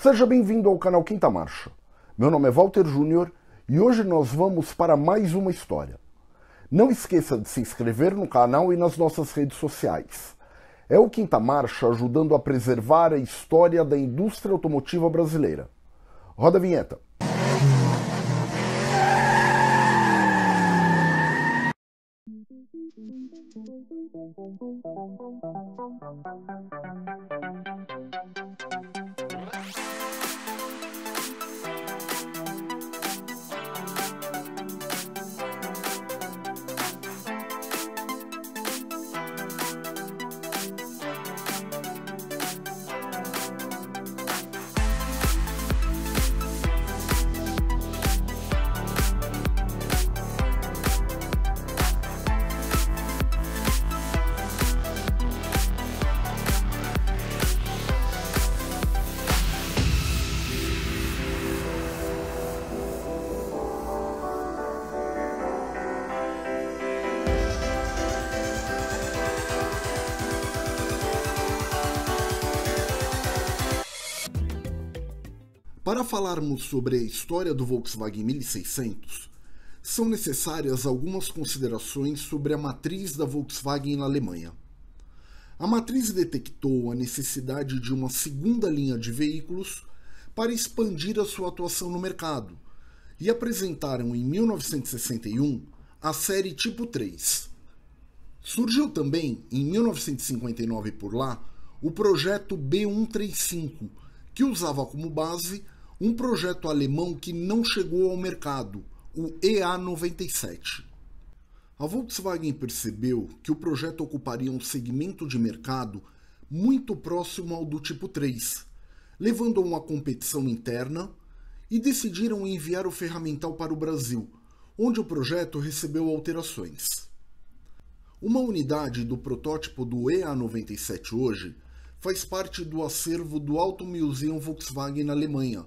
Seja bem-vindo ao canal Quinta Marcha. Meu nome é Walter Júnior e hoje nós vamos para mais uma história. Não esqueça de se inscrever no canal e nas nossas redes sociais. É o Quinta Marcha ajudando a preservar a história da indústria automotiva brasileira. Roda a vinheta. Para falarmos sobre a história do Volkswagen 1600, são necessárias algumas considerações sobre a matriz da Volkswagen na Alemanha. A matriz detectou a necessidade de uma segunda linha de veículos para expandir a sua atuação no mercado e apresentaram em 1961 a série Tipo 3. Surgiu também, em 1959 por lá, o projeto B135, que usava como base um projeto alemão que não chegou ao mercado, o EA97. A Volkswagen percebeu que o projeto ocuparia um segmento de mercado muito próximo ao do Tipo 3, levando a uma competição interna, e decidiram enviar o ferramental para o Brasil, onde o projeto recebeu alterações. Uma unidade do protótipo do EA97 hoje faz parte do acervo do Automuseum Volkswagen na Alemanha,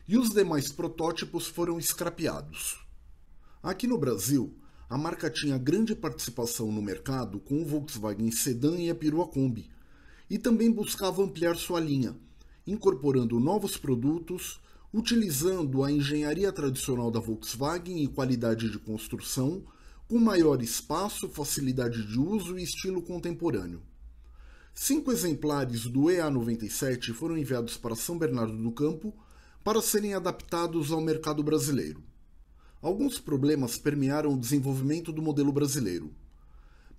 e os demais protótipos foram scrapeados. Aqui no Brasil, a marca tinha grande participação no mercado com o Volkswagen Sedan e a Perua Kombi, e também buscava ampliar sua linha, incorporando novos produtos, utilizando a engenharia tradicional da Volkswagen e qualidade de construção, com maior espaço, facilidade de uso e estilo contemporâneo. 5 exemplares do EA97 foram enviados para São Bernardo do Campo para serem adaptados ao mercado brasileiro. Alguns problemas permearam o desenvolvimento do modelo brasileiro.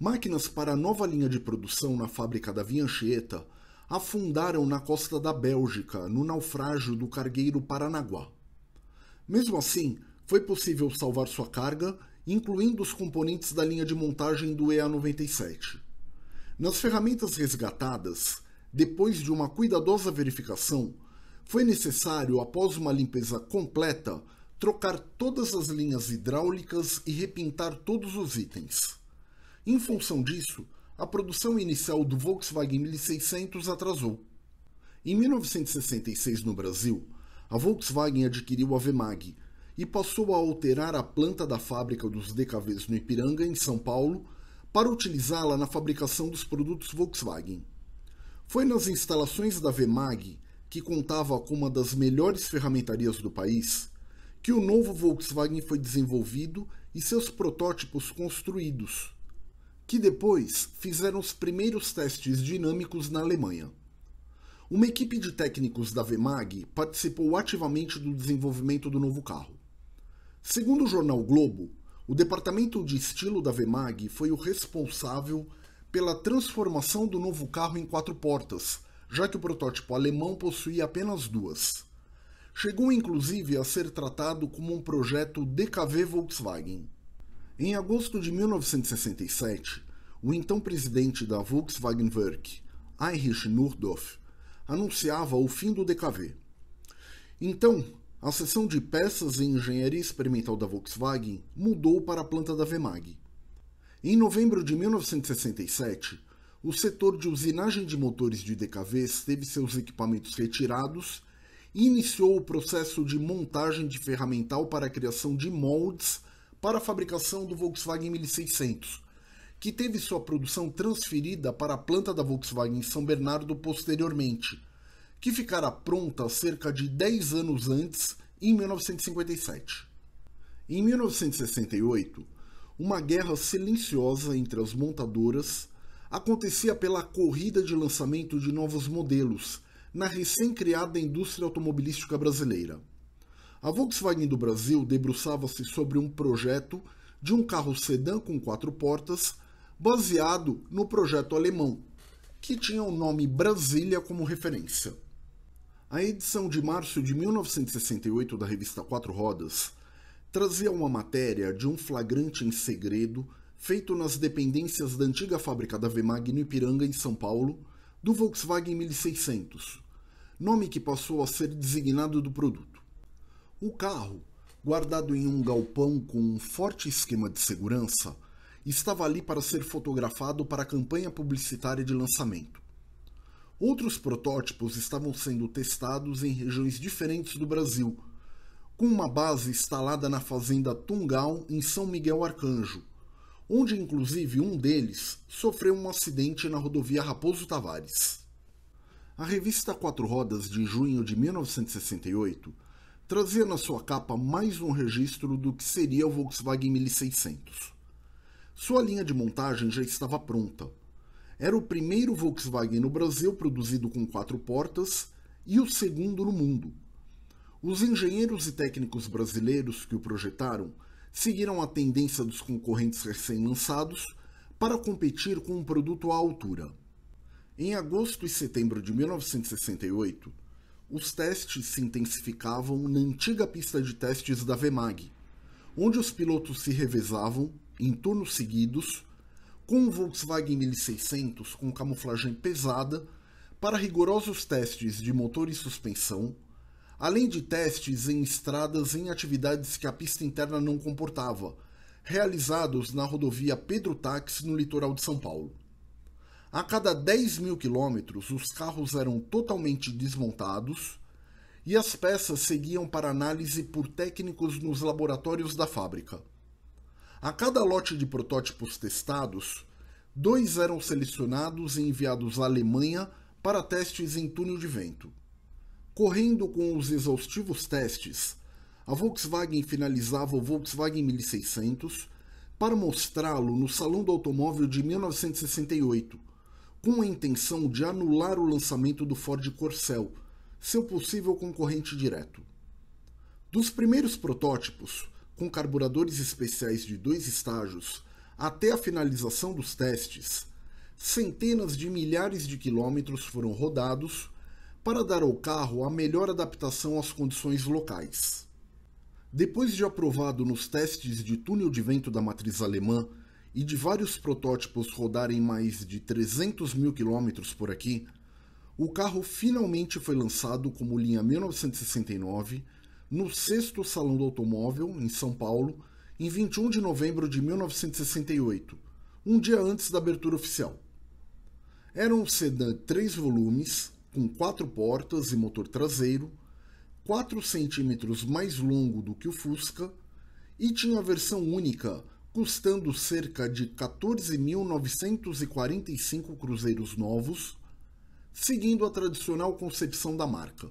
Máquinas para a nova linha de produção na fábrica da Via Anchieta afundaram na costa da Bélgica, no naufrágio do cargueiro Paranaguá. Mesmo assim, foi possível salvar sua carga, incluindo os componentes da linha de montagem do EA97. Nas ferramentas resgatadas, depois de uma cuidadosa verificação, foi necessário, após uma limpeza completa, trocar todas as linhas hidráulicas e repintar todos os itens. Em função disso, a produção inicial do Volkswagen 1600 atrasou. Em 1966, no Brasil, a Volkswagen adquiriu a Vemag e passou a alterar a planta da fábrica dos DKVs no Ipiranga, em São Paulo, para utilizá-la na fabricação dos produtos Volkswagen. Foi nas instalações da Vemag, que contava com uma das melhores ferramentarias do país, que o novo Volkswagen foi desenvolvido e seus protótipos construídos, que depois fizeram os primeiros testes dinâmicos na Alemanha. Uma equipe de técnicos da Vemag participou ativamente do desenvolvimento do novo carro. Segundo o jornal Globo, o departamento de estilo da Vemag foi o responsável pela transformação do novo carro em 4 portas, já que o protótipo alemão possuía apenas 2. Chegou inclusive a ser tratado como um projeto DKV Volkswagen. Em agosto de 1967, o então presidente da Volkswagen Werk, Heinrich Nordorf, anunciava o fim do DKV. Então, a seção de peças e engenharia experimental da Volkswagen mudou para a planta da Vemag. Em novembro de 1967, o setor de usinagem de motores de DKVs teve seus equipamentos retirados e iniciou o processo de montagem de ferramental para a criação de moldes para a fabricação do Volkswagen 1600, que teve sua produção transferida para a planta da Volkswagen em São Bernardo posteriormente, que ficara pronta cerca de 10 anos antes, em 1957. Em 1968, uma guerra silenciosa entre as montadoras acontecia pela corrida de lançamento de novos modelos na recém-criada indústria automobilística brasileira. A Volkswagen do Brasil debruçava-se sobre um projeto de um carro sedã com 4 portas, baseado no projeto alemão, que tinha o nome Brasília como referência. A edição de março de 1968 da revista Quatro Rodas trazia uma matéria de um flagrante em segredo feito nas dependências da antiga fábrica da Vemag no Ipiranga, em São Paulo, do Volkswagen 1600, nome que passou a ser designado do produto. O carro, guardado em um galpão com um forte esquema de segurança, estava ali para ser fotografado para a campanha publicitária de lançamento. Outros protótipos estavam sendo testados em regiões diferentes do Brasil, com uma base instalada na fazenda Tungal, em São Miguel Arcanjo, onde inclusive um deles sofreu um acidente na rodovia Raposo Tavares. A revista Quatro Rodas de junho de 1968 trazia na sua capa mais um registro do que seria o Volkswagen 1600. Sua linha de montagem já estava pronta. Era o primeiro Volkswagen no Brasil produzido com 4 portas e o segundo no mundo. Os engenheiros e técnicos brasileiros que o projetaram seguiram a tendência dos concorrentes recém-lançados para competir com um produto à altura. Em agosto e setembro de 1968, os testes se intensificavam na antiga pista de testes da Vemag, onde os pilotos se revezavam, em turnos seguidos, com um Volkswagen 1600 com camuflagem pesada para rigorosos testes de motor e suspensão, além de testes em estradas em atividades que a pista interna não comportava, realizados na rodovia Pedro Taques, no litoral de São Paulo. A cada 10 mil quilômetros, os carros eram totalmente desmontados e as peças seguiam para análise por técnicos nos laboratórios da fábrica. A cada lote de protótipos testados, 2 eram selecionados e enviados à Alemanha para testes em túnel de vento. Correndo com os exaustivos testes, a Volkswagen finalizava o Volkswagen 1600 para mostrá-lo no Salão do Automóvel de 1968, com a intenção de anular o lançamento do Ford Corcel, seu possível concorrente direto. Dos primeiros protótipos, com carburadores especiais de 2 estágios, até a finalização dos testes, centenas de milhares de quilômetros foram rodados para dar ao carro a melhor adaptação às condições locais. Depois de aprovado nos testes de túnel de vento da matriz alemã e de vários protótipos rodarem mais de 300 mil quilômetros por aqui, o carro finalmente foi lançado como linha 1969 no 6º Salão do Automóvel, em São Paulo, em 21 de novembro de 1968, um dia antes da abertura oficial. Era um sedã 3 volumes, com 4 portas e motor traseiro, 4 centímetros mais longo do que o Fusca, e tinha a versão única, custando cerca de 14.945 cruzeiros novos, seguindo a tradicional concepção da marca.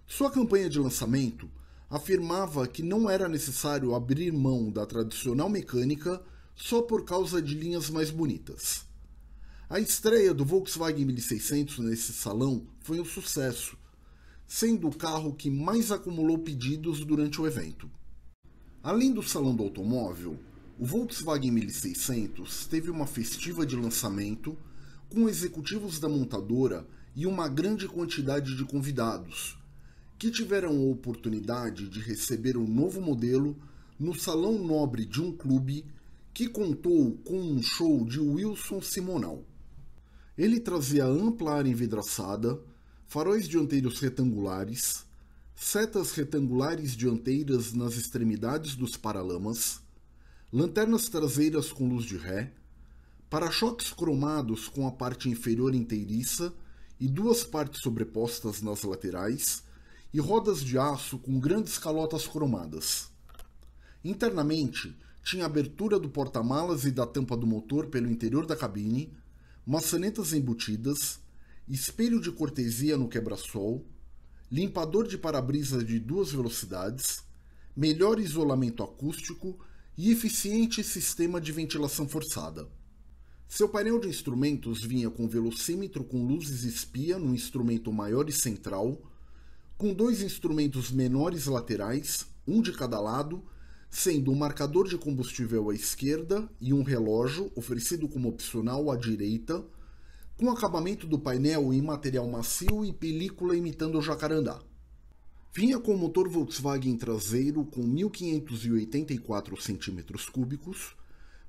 Sua campanha de lançamento afirmava que não era necessário abrir mão da tradicional mecânica só por causa de linhas mais bonitas. A estreia do Volkswagen 1600 nesse salão foi um sucesso, sendo o carro que mais acumulou pedidos durante o evento. Além do Salão do Automóvel, o Volkswagen 1600 teve uma festiva de lançamento com executivos da montadora e uma grande quantidade de convidados, que tiveram a oportunidade de receber o novo modelo no Salão Nobre de um clube que contou com um show de Wilson Simonal. Ele trazia ampla área envidraçada, faróis dianteiros retangulares, setas retangulares dianteiras nas extremidades dos paralamas, lanternas traseiras com luz de ré, para-choques cromados com a parte inferior inteiriça e 2 partes sobrepostas nas laterais, e rodas de aço com grandes calotas cromadas. Internamente, tinha abertura do porta-malas e da tampa do motor pelo interior da cabine, maçanetas embutidas, espelho de cortesia no quebra-sol, limpador de para-brisa de 2 velocidades, melhor isolamento acústico e eficiente sistema de ventilação forçada. Seu painel de instrumentos vinha com velocímetro com luzes espia no instrumento maior e central, com 2 instrumentos menores laterais, um de cada lado, sendo um marcador de combustível à esquerda e um relógio, oferecido como opcional, à direita, com acabamento do painel em material macio e película imitando o jacarandá. Vinha com motor Volkswagen traseiro com 1.584 cm3,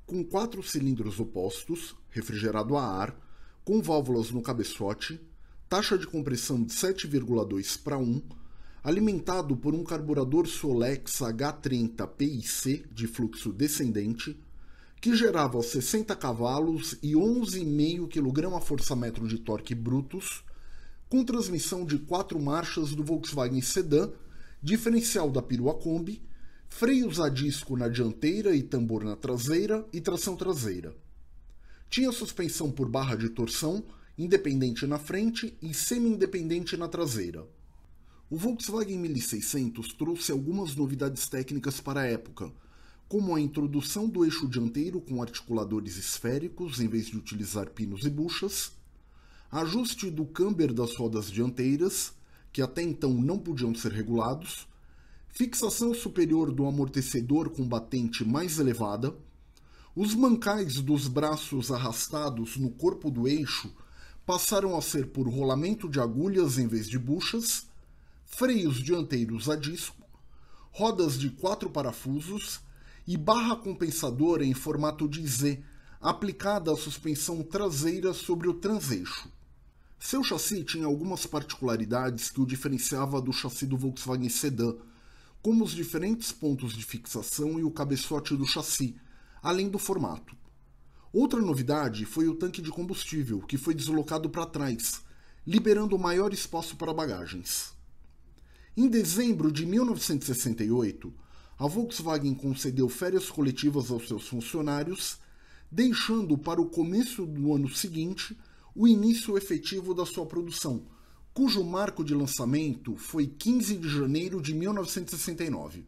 com 4 cilindros opostos, refrigerado a ar, com válvulas no cabeçote, taxa de compressão de 7,2:1, alimentado por um carburador Solex H30 PIC de fluxo descendente, que gerava 60 cavalos e 11,5 kgfm de torque brutos, com transmissão de 4 marchas do Volkswagen Sedã, diferencial da perua Kombi, freios a disco na dianteira e tambor na traseira e tração traseira. Tinha suspensão por barra de torção, independente na frente e semi-independente na traseira. O Volkswagen 1600 trouxe algumas novidades técnicas para a época, como a introdução do eixo dianteiro com articuladores esféricos em vez de utilizar pinos e buchas, ajuste do camber das rodas dianteiras, que até então não podiam ser regulados, fixação superior do amortecedor com batente mais elevada, os mancais dos braços arrastados no corpo do eixo passaram a ser por rolamento de agulhas em vez de buchas, freios dianteiros a disco, rodas de 4 parafusos e barra compensadora em formato de Z, aplicada à suspensão traseira sobre o transeixo. Seu chassi tinha algumas particularidades que o diferenciava do chassi do Volkswagen Sedã, como os diferentes pontos de fixação e o cabeçote do chassi, além do formato. Outra novidade foi o tanque de combustível, que foi deslocado para trás, liberando maior espaço para bagagens. Em dezembro de 1968, a Volkswagen concedeu férias coletivas aos seus funcionários, deixando para o começo do ano seguinte o início efetivo da sua produção, cujo marco de lançamento foi 15 de janeiro de 1969.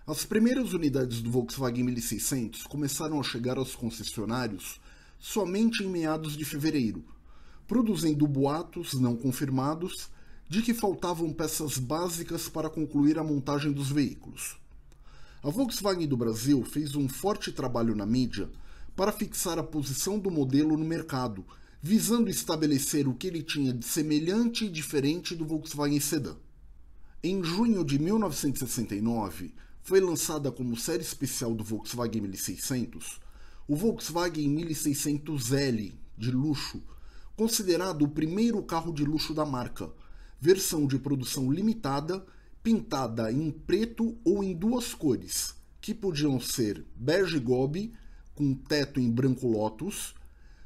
As primeiras unidades do Volkswagen 1600 começaram a chegar aos concessionários somente em meados de fevereiro, produzindo boatos não confirmados de que faltavam peças básicas para concluir a montagem dos veículos. A Volkswagen do Brasil fez um forte trabalho na mídia para fixar a posição do modelo no mercado, visando estabelecer o que ele tinha de semelhante e diferente do Volkswagen Sedã. Em junho de 1969, foi lançada como série especial do Volkswagen 1600 o Volkswagen 1600L de luxo, considerado o primeiro carro de luxo da marca, versão de produção limitada, pintada em preto ou em 2 cores, que podiam ser bege gobi, com teto em branco lótus,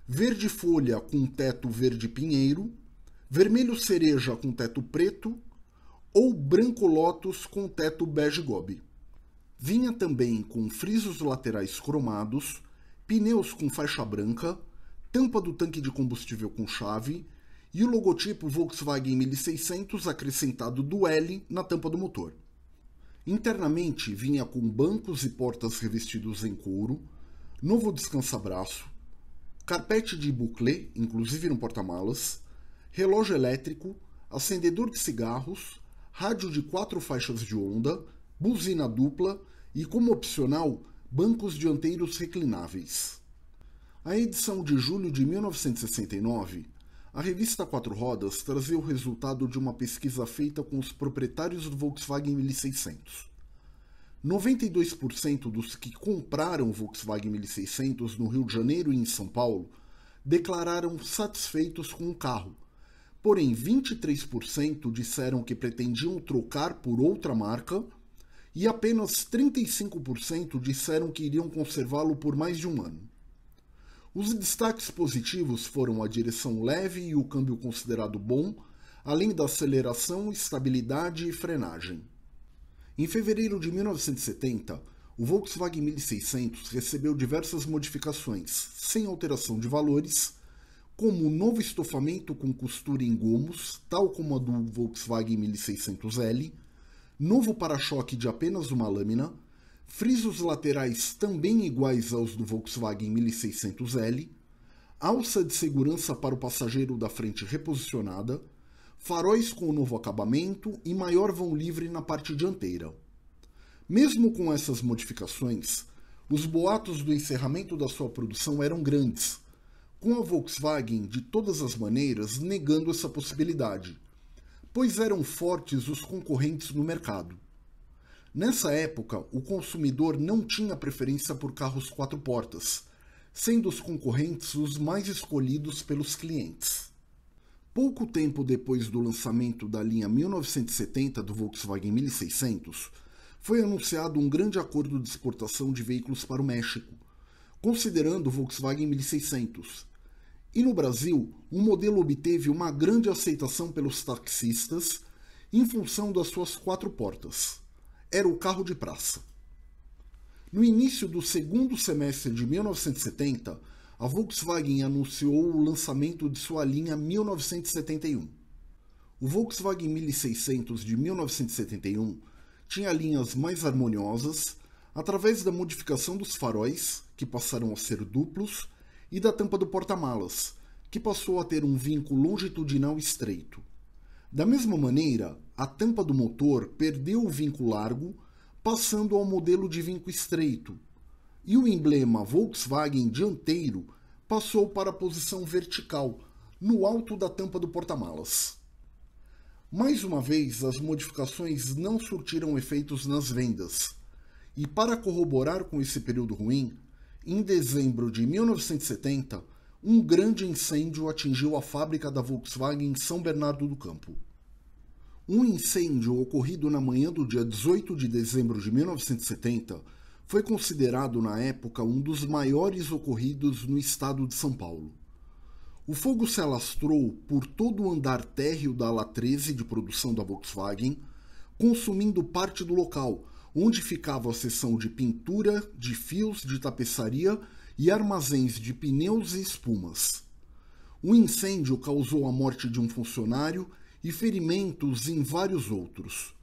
verde folha com teto verde pinheiro, vermelho cereja com teto preto ou branco lótus com teto bege gobi. Vinha também com frisos laterais cromados, pneus com faixa branca, tampa do tanque de combustível com chave e o logotipo Volkswagen 1600 acrescentado do L na tampa do motor. Internamente vinha com bancos e portas revestidos em couro, novo descansa-braço, carpete de bouclé, inclusive no porta-malas, relógio elétrico, acendedor de cigarros, rádio de 4 faixas de onda, buzina dupla e, como opcional, bancos dianteiros reclináveis. A edição de julho de 1969, a revista Quatro Rodas trazia o resultado de uma pesquisa feita com os proprietários do Volkswagen 1600. 92% dos que compraram o Volkswagen 1600 no Rio de Janeiro e em São Paulo declararam satisfeitos com o carro, porém 23% disseram que pretendiam trocar por outra marca e apenas 35% disseram que iriam conservá-lo por mais de um ano. Os destaques positivos foram a direção leve e o câmbio considerado bom, além da aceleração, estabilidade e frenagem. Em fevereiro de 1970, o Volkswagen 1600 recebeu diversas modificações, sem alteração de valores, como novo estofamento com costura em gomos, tal como a do Volkswagen 1600L, novo para-choque de apenas uma lâmina, frisos laterais também iguais aos do Volkswagen 1600L, alça de segurança para o passageiro da frente reposicionada, faróis com novo acabamento e maior vão livre na parte dianteira. Mesmo com essas modificações, os boatos do encerramento da sua produção eram grandes, com a Volkswagen, de todas as maneiras, negando essa possibilidade, pois eram fortes os concorrentes no mercado. Nessa época, o consumidor não tinha preferência por carros quatro portas, sendo os concorrentes os mais escolhidos pelos clientes. Pouco tempo depois do lançamento da linha 1970 do Volkswagen 1600, foi anunciado um grande acordo de exportação de veículos para o México, considerando o Volkswagen 1600. E no Brasil, o modelo obteve uma grande aceitação pelos taxistas em função das suas quatro portas. Era o carro de praça. No início do segundo semestre de 1970, a Volkswagen anunciou o lançamento de sua linha 1971. O Volkswagen 1600 de 1971 tinha linhas mais harmoniosas através da modificação dos faróis, que passaram a ser duplos, e da tampa do porta-malas, que passou a ter um vinco longitudinal estreito. Da mesma maneira, a tampa do motor perdeu o vinco largo, passando ao modelo de vinco estreito, e o emblema Volkswagen dianteiro passou para a posição vertical, no alto da tampa do porta-malas. Mais uma vez, as modificações não surtiram efeitos nas vendas, e para corroborar com esse período ruim, em dezembro de 1970, um grande incêndio atingiu a fábrica da Volkswagen em São Bernardo do Campo. Um incêndio ocorrido na manhã do dia 18 de dezembro de 1970 foi considerado na época um dos maiores ocorridos no estado de São Paulo. O fogo se alastrou por todo o andar térreo da ala 13 de produção da Volkswagen, consumindo parte do local, onde ficava a seção de pintura, de fios, de tapeçaria e armazéns de pneus e espumas. O incêndio causou a morte de um funcionário e ferimentos em vários outros.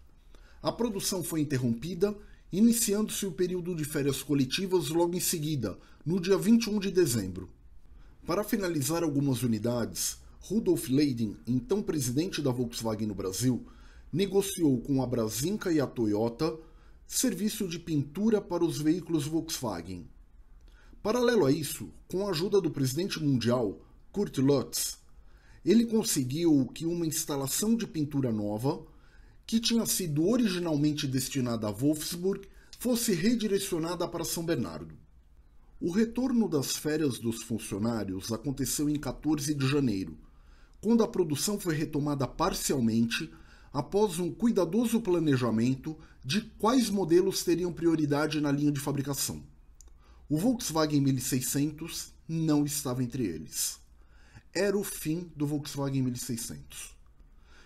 A produção foi interrompida, iniciando-se o período de férias coletivas logo em seguida, no dia 21 de dezembro. Para finalizar algumas unidades, Rudolf Leiden, então presidente da Volkswagen no Brasil, negociou com a Brasinca e a Toyota serviço de pintura para os veículos Volkswagen. Paralelo a isso, com a ajuda do presidente mundial, Kurt Lutz, ele conseguiu que uma instalação de pintura nova, que tinha sido originalmente destinada a Wolfsburg, fosse redirecionada para São Bernardo. O retorno das férias dos funcionários aconteceu em 14 de janeiro, quando a produção foi retomada parcialmente após um cuidadoso planejamento de quais modelos teriam prioridade na linha de fabricação. O Volkswagen 1600 não estava entre eles. Era o fim do Volkswagen 1600.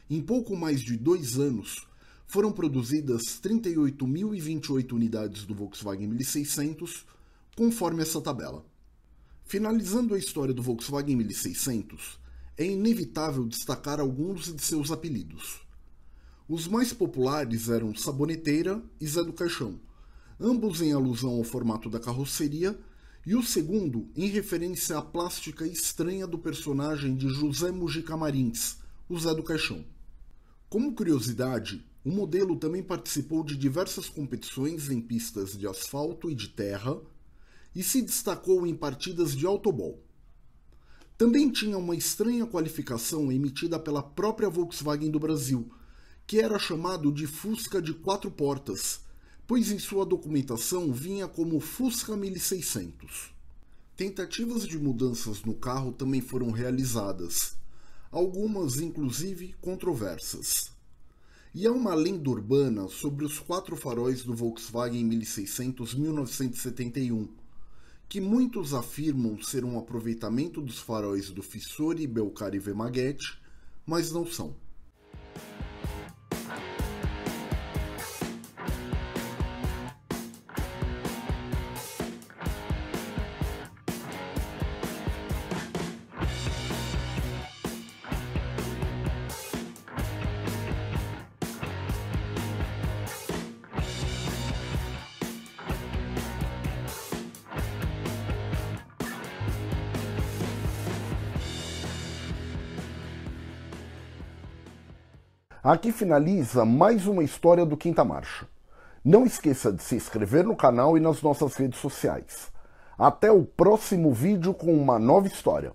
Em pouco mais de 2 anos, foram produzidas 38.028 unidades do Volkswagen 1600, conforme essa tabela. Finalizando a história do Volkswagen 1600, é inevitável destacar alguns de seus apelidos. Os mais populares eram Saboneteira e Zé do Caixão, ambos em alusão ao formato da carroceria, e o segundo em referência à plástica estranha do personagem de José Mujica Marins, o Zé do Caixão. Como curiosidade, O modelo também participou de diversas competições em pistas de asfalto e de terra e se destacou em partidas de autobol. Também tinha uma estranha qualificação emitida pela própria Volkswagen do Brasil, que era chamado de Fusca de 4 portas, pois em sua documentação vinha como Fusca 1600. Tentativas de mudanças no carro também foram realizadas, algumas inclusive controversas. E há uma lenda urbana sobre os 4 faróis do Volkswagen 1600 1971, que muitos afirmam ser um aproveitamento dos faróis do Fissori, Belcar e Vemaguete, mas não são. Aqui finaliza mais uma história do Quinta Marcha. Não esqueça de se inscrever no canal e nas nossas redes sociais. Até o próximo vídeo com uma nova história.